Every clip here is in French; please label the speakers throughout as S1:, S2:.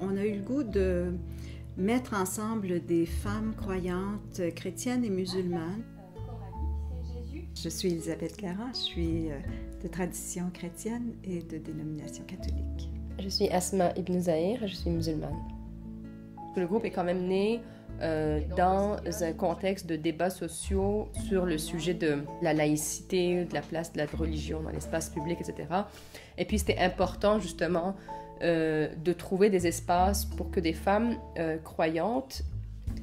S1: on a eu le goût de mettre ensemble des femmes croyantes chrétiennes et musulmanes. Je suis Elisabeth Clara, je suis de tradition chrétienne et de dénomination catholique.
S2: Je suis Asma Ibn Zahir et je suis musulmane. Le groupe est quand même né dans un contexte de débats sociaux sur le sujet de la laïcité, de la place de la religion dans l'espace public, etc. Et puis c'était important justement de trouver des espaces pour que des femmes croyantes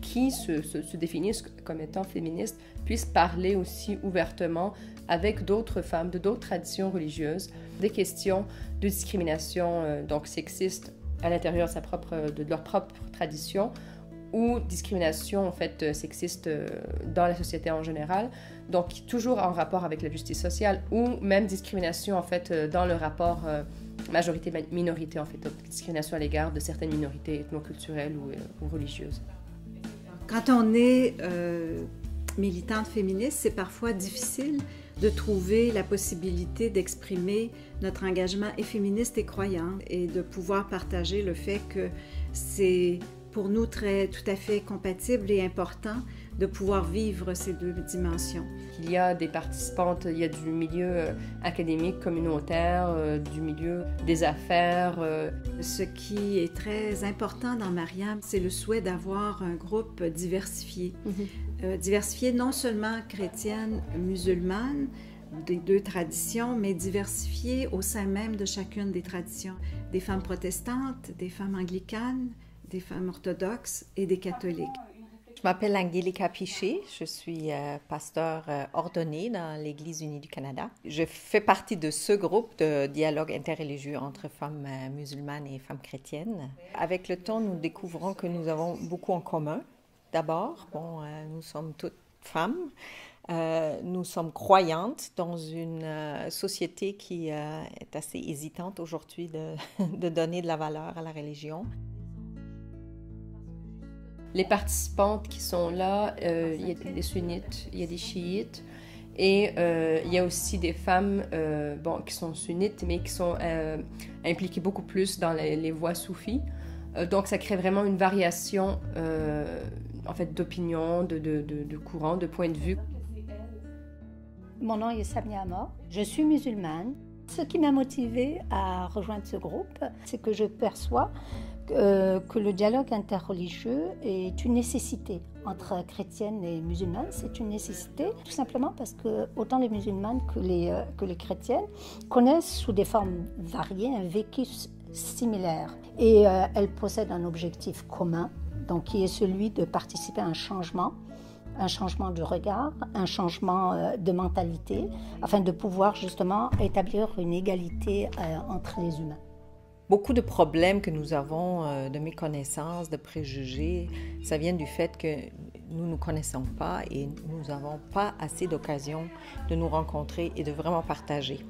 S2: qui se définissent comme étant féministes puissent parler aussi ouvertement avec d'autres femmes de d'autres traditions religieuses des questions de discrimination donc sexiste à l'intérieur de leur propre tradition ou discrimination en fait sexiste dans la société en général, donc toujours en rapport avec la justice sociale ou même discrimination en fait dans le rapport majorité-minorité en fait, discrimination à l'égard de certaines minorités ethnoculturelles ou religieuses.
S1: Quand on est militante féministe, c'est parfois difficile de trouver la possibilité d'exprimer notre engagement et féministe et croyant et de pouvoir partager le fait que c'est pour nous tout à fait compatible et important de pouvoir vivre ces deux dimensions.
S2: Il y a des participantes, il y a du milieu académique, communautaire, du milieu des affaires.
S1: Ce qui est très important dans Mariam, c'est le souhait d'avoir un groupe diversifié. Diversifié non seulement chrétienne, musulmane, des deux traditions, mais diversifié au sein même de chacune des traditions. Des femmes protestantes, des femmes anglicanes, des femmes orthodoxes et des catholiques.
S3: Je m'appelle Angélica Piché, je suis pasteur ordonnée dans l'Église unie du Canada. Je fais partie de ce groupe de dialogue interreligieux entre femmes musulmanes et femmes chrétiennes. Avec le temps, nous découvrons que nous avons beaucoup en commun. D'abord, nous sommes toutes femmes, nous sommes croyantes dans une société qui est assez hésitante aujourd'hui de donner de la valeur à la religion.
S2: Les participantes qui sont là, il y a des sunnites, il y a des chiites et il y a aussi des femmes qui sont sunnites mais qui sont impliquées beaucoup plus dans les voies soufis. Donc ça crée vraiment une variation en fait, d'opinions, de courants, de points de vue.
S4: Mon nom est Samia Amor, je suis musulmane. Ce qui m'a motivée à rejoindre ce groupe, c'est que je perçois que le dialogue interreligieux est une nécessité entre chrétiennes et musulmanes. C'est une nécessité tout simplement parce que autant les musulmanes que les chrétiennes connaissent sous des formes variées un vécu similaire. Et elles possèdent un objectif commun, donc qui est celui de participer à un changement de regard, un changement de mentalité, afin de pouvoir justement établir une égalité entre les humains.
S3: Beaucoup de problèmes que nous avons de méconnaissance, de préjugés, ça vient du fait que nous ne nous connaissons pas et nous n'avons pas assez d'occasions de nous rencontrer et de vraiment partager.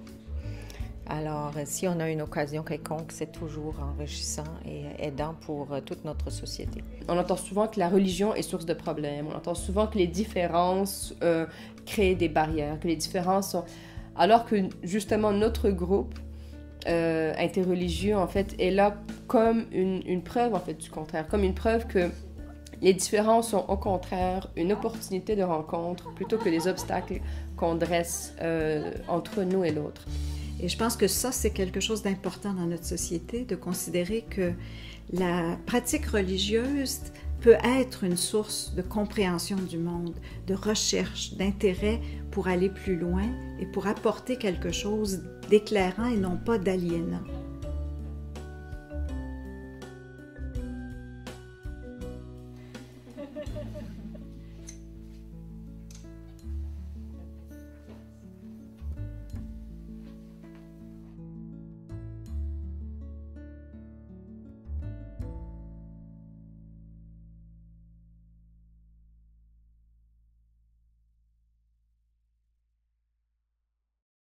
S3: Alors, si on a une occasion quelconque, c'est toujours enrichissant et aidant pour toute notre société.
S2: On entend souvent que la religion est source de problèmes. On entend souvent que les différences créent des barrières, que les différences sont... Alors que, justement, notre groupe interreligieux, en fait, est là comme une preuve, en fait, du contraire. Comme une preuve que les différences sont, au contraire, une opportunité de rencontre plutôt que des obstacles qu'on dresse entre nous et l'autre.
S1: Et je pense que ça, c'est quelque chose d'important dans notre société, de considérer que la pratique religieuse peut être une source de compréhension du monde, de recherche, d'intérêt pour aller plus loin et pour apporter quelque chose d'éclairant et non pas d'aliénant.